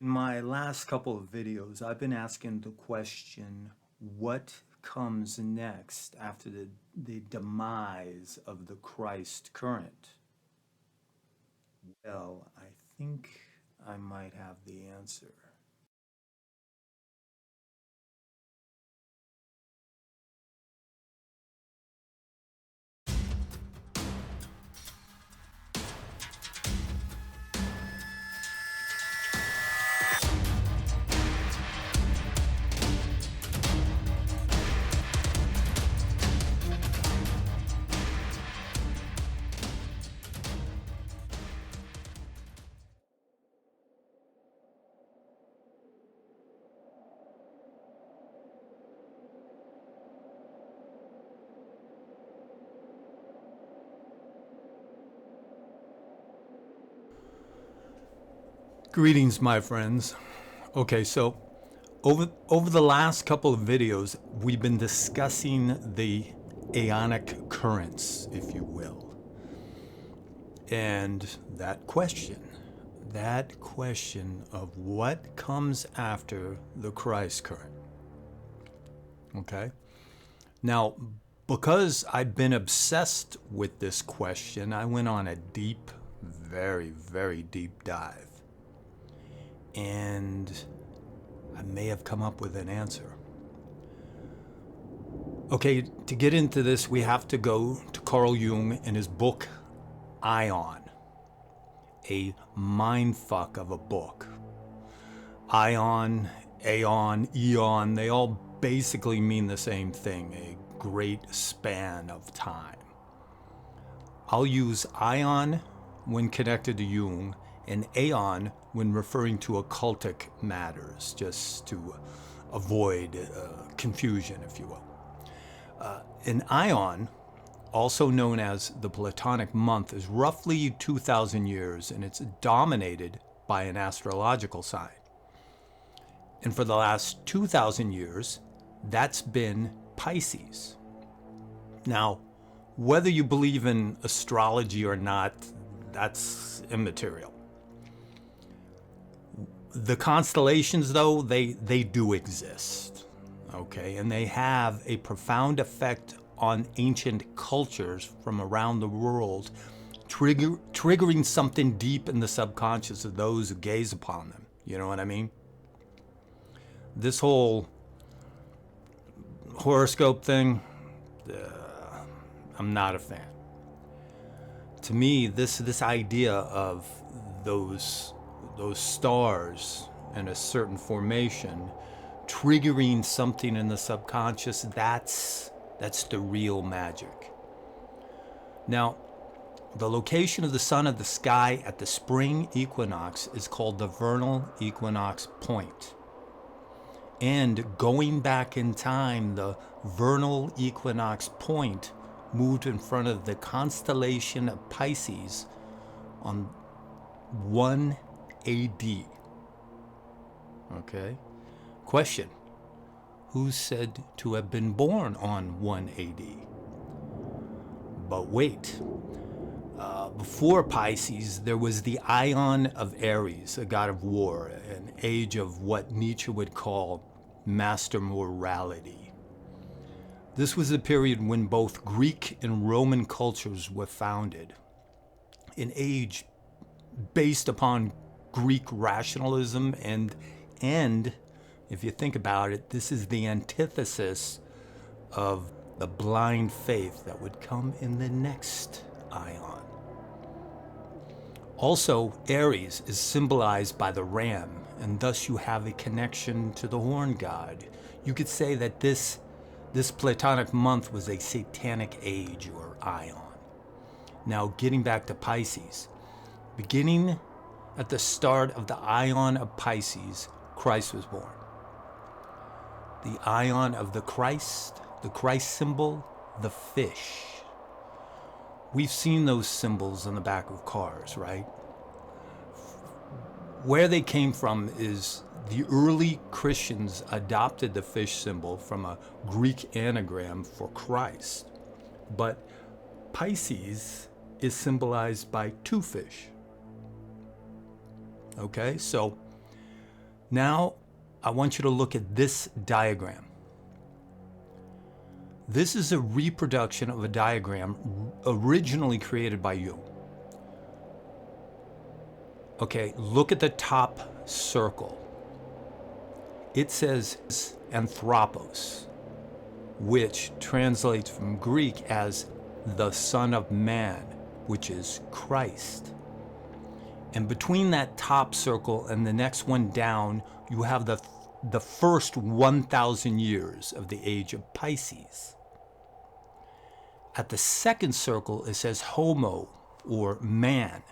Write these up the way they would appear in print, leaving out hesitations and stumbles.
In my last couple of videos, I've been asking the question, what comes next after the demise of the Christ current? Well, I think I might have the answer. Greetings, my friends. Okay, so over the last couple of videos, we've been discussing the Aeonic currents, if you will. And that question of what comes after the Christ current. Okay? Now, because I've been obsessed with this question, I went on a deep, very, very deep dive. And I may have come up with an answer. Okay, to get into this, we have to go to Carl Jung and his book, Ion. A mindfuck of a book. Ion, Aeon, Eon, they all basically mean the same thing, a great span of time. I'll use Ion when connected to Jung and Aeon when referring to occultic matters, just to avoid confusion, if you will. An Ion, also known as the Platonic month, is roughly 2,000 years, and it's dominated by an astrological sign. And for the last 2,000 years, that's been Pisces. Now, whether you believe in astrology or not, that's immaterial. The constellations, though, they do exist, okay? And they have a profound effect on ancient cultures from around the world, triggering something deep in the subconscious of those who gaze upon them. You know what I mean? This whole horoscope thing, I'm not a fan. To me, this idea of those stars in a certain formation triggering something in the subconscious, that's the real magic. Now, the location of the sun of the sky at the spring equinox is called the vernal equinox point. And going back in time, the vernal equinox point moved in front of the constellation of Pisces on 1 AD. Okay? Question. Who's said to have been born on 1 AD? But wait. Before Pisces, there was the Ion of Aries, a god of war, an age of what Nietzsche would call master morality. This was a period when both Greek and Roman cultures were founded. An age based upon Greek rationalism and if you think about it, this is the antithesis of the blind faith that would come in the next Ion. Also, Aries is symbolized by the ram, and thus you have a connection to the horn god. You could say that this Platonic month was a satanic age or Ion. Now, getting back to Pisces, beginning at the start of the Ion of Pisces, Christ was born. The Ion of the Christ symbol, the fish. We've seen those symbols on the back of cars, right? Where they came from is the early Christians adopted the fish symbol from a Greek anagram for Christ. But Pisces is symbolized by two fish. Okay, so Now, I want you to look at this diagram. This is a reproduction of a diagram originally created by you. Okay, look at the top circle. It says anthropos, which translates from Greek as the Son of Man, which is Christ. And between that top circle and the next one down, you have the first 1,000 years of the age of Pisces. At the second circle, it says homo, or man,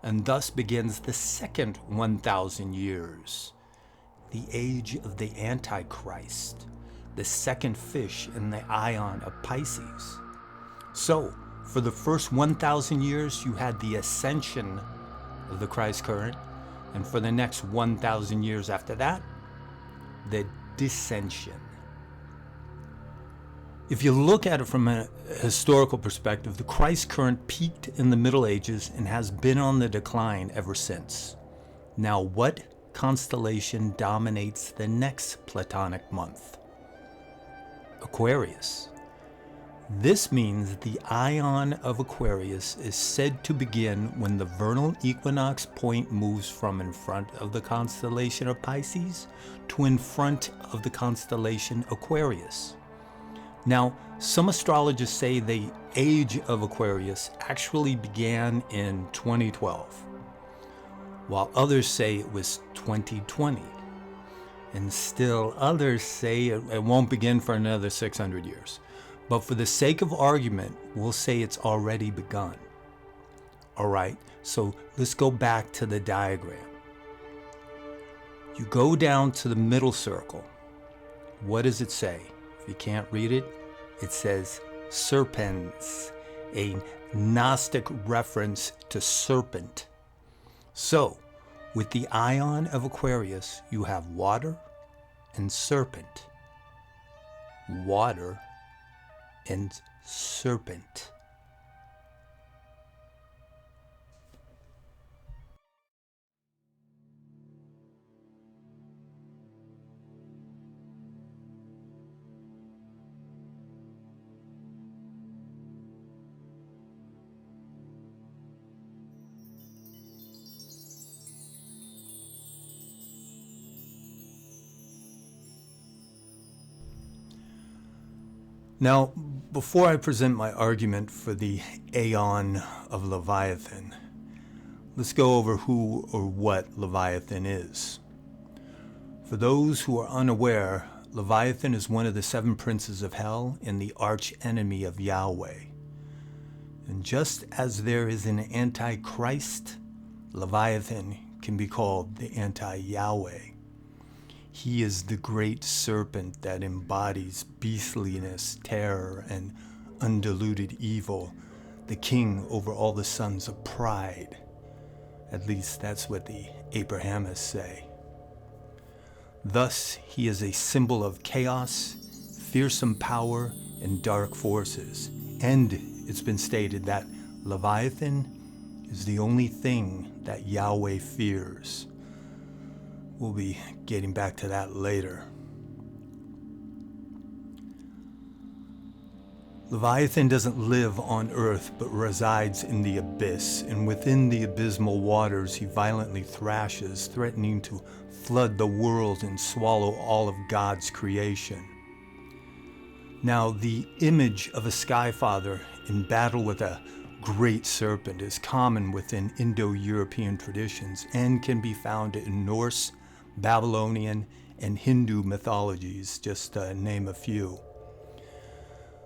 and thus begins the second 1,000 years, the age of the Antichrist, the second fish in the Ion of Pisces. So, for the first 1,000 years, you had the ascension of the Christ current, and for the next 1,000 years after that, the dissension. If you look at it from a historical perspective, the Christ current peaked in the Middle Ages and has been on the decline ever since. Now, what constellation dominates the next Platonic month? Aquarius. This means the Ion of Aquarius is said to begin when the vernal equinox point moves from in front of the constellation of Pisces to in front of the constellation Aquarius. Now, some astrologers say the age of Aquarius actually began in 2012, while others say it was 2020. And still others say it won't begin for another 600 years. But for the sake of argument, we'll say it's already begun. All right, so let's go back to the diagram. You go down to the middle circle. What does it say? If you can't read it, it says serpens, a Gnostic reference to serpent. So, with the Ion of Aquarius, you have water and serpent. Water and serpent. Now, before I present my argument for the Aeon of Leviathan, let's go over who or what Leviathan is. For those who are unaware, Leviathan is one of the 7 princes of hell and the arch enemy of Yahweh. And just as there is an antichrist, Leviathan can be called the anti-Yahweh. He is the great serpent that embodies beastliness, terror, and undiluted evil, the king over all the sons of pride. At least that's what the Abrahamists say. Thus, he is a symbol of chaos, fearsome power, and dark forces. And it's been stated that Leviathan is the only thing that Yahweh fears. We'll be getting back to that later. Leviathan doesn't live on earth, but resides in the abyss, and within the abysmal waters he violently thrashes, threatening to flood the world and swallow all of God's creation. Now, the image of a sky father in battle with a great serpent is common within Indo-European traditions and can be found in Norse, Babylonian, and Hindu mythologies, just to name a few.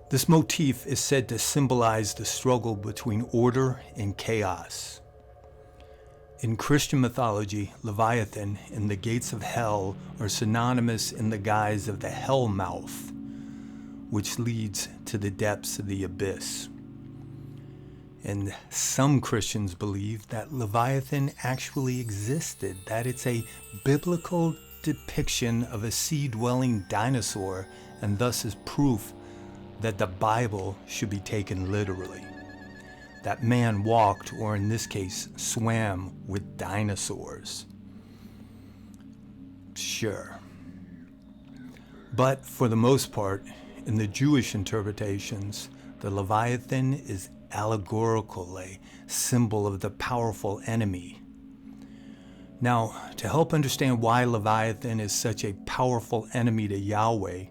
This motif is said to symbolize the struggle between order and chaos. In Christian mythology, Leviathan and the gates of hell are synonymous in the guise of the hell mouth, which leads to the depths of the abyss. And some Christians believe that Leviathan actually existed, that it's a biblical depiction of a sea-dwelling dinosaur, and thus is proof that the Bible should be taken literally. That man walked, or in this case, swam with dinosaurs. Sure. But for the most part, in the Jewish interpretations, the Leviathan is allegorical, a symbol of the powerful enemy. Now, to help understand why Leviathan is such a powerful enemy to Yahweh,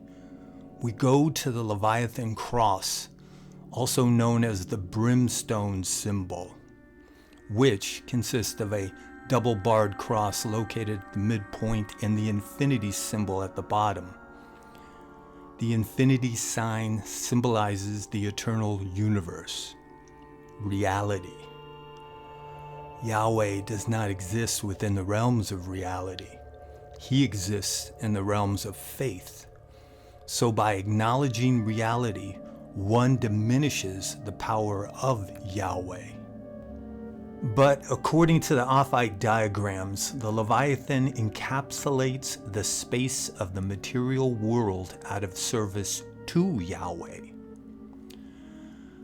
we go to the Leviathan cross, also known as the brimstone symbol, which consists of a double-barred cross located at the midpoint and the infinity symbol at the bottom. The infinity sign symbolizes the eternal universe, reality. Yahweh does not exist within the realms of reality. He exists in the realms of faith. So by acknowledging reality, one diminishes the power of Yahweh. But according to the Ophite diagrams, the Leviathan encapsulates the space of the material world out of service to Yahweh.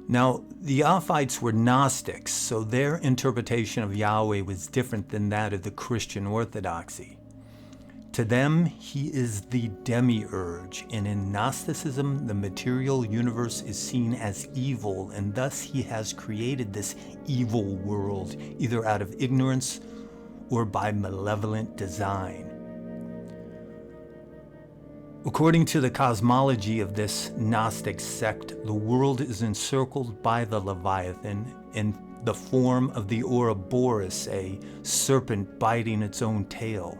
Now, the Ophites were Gnostics, so their interpretation of Yahweh was different than that of the Christian Orthodoxy. To them, he is the demiurge, and in Gnosticism, the material universe is seen as evil, and thus he has created this evil world, either out of ignorance or by malevolent design. According to the cosmology of this Gnostic sect, the world is encircled by the Leviathan in the form of the Ouroboros, a serpent biting its own tail.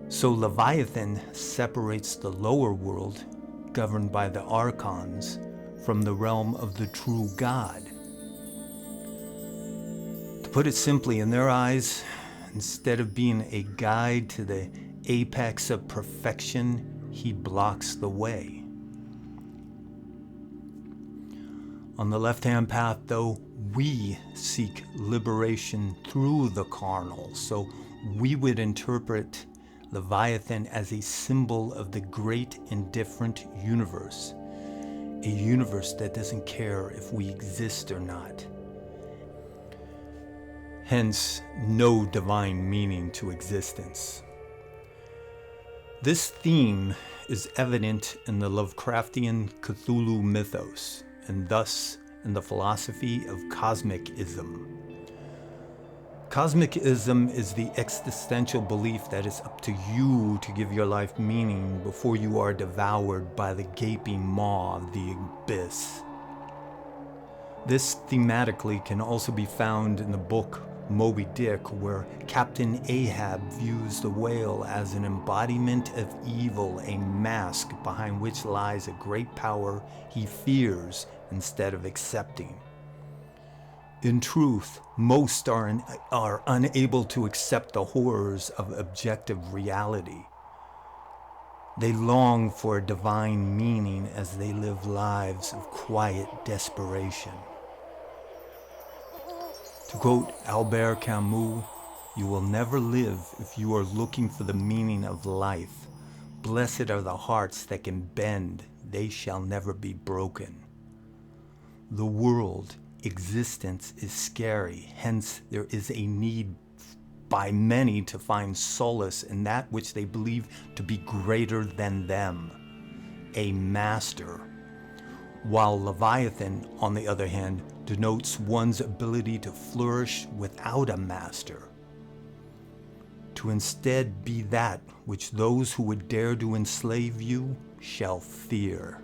So Leviathan separates the lower world, governed by the archons, from the realm of the true God. To put it simply, in their eyes, instead of being a guide to the apex of perfection, he blocks the way. On the left-hand path, though, we seek liberation through the carnal, so we would interpret Leviathan as a symbol of the great indifferent universe, a universe that doesn't care if we exist or not. Hence, no divine meaning to existence. This theme is evident in the Lovecraftian Cthulhu mythos, and thus in the philosophy of cosmicism. Cosmicism is the existential belief that it's up to you to give your life meaning before you are devoured by the gaping maw of the abyss. This thematically can also be found in the book Moby Dick, where Captain Ahab views the whale as an embodiment of evil, a mask behind which lies a great power he fears instead of accepting. In truth, most are unable to accept the horrors of objective reality. They long for a divine meaning as they live lives of quiet desperation. To quote Albert Camus, "You will never live if you are looking for the meaning of life. Blessed are the hearts that can bend, they shall never be broken." The world, existence is scary, hence there is a need by many to find solace in that which they believe to be greater than them, a master. While Leviathan, on the other hand, denotes one's ability to flourish without a master, to instead be that which those who would dare to enslave you shall fear.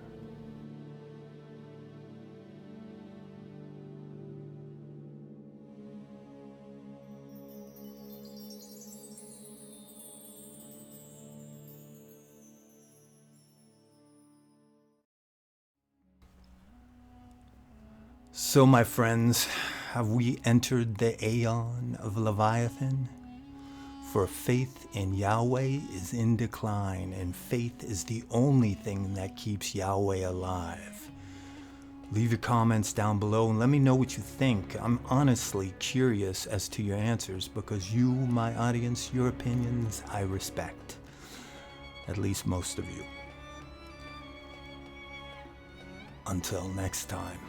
So, my friends, have we entered the Aeon of Leviathan? For faith in Yahweh is in decline, and faith is the only thing that keeps Yahweh alive. Leave your comments down below and let me know what you think. I'm honestly curious as to your answers because you, my audience, your opinions, I respect. At least most of you. Until next time.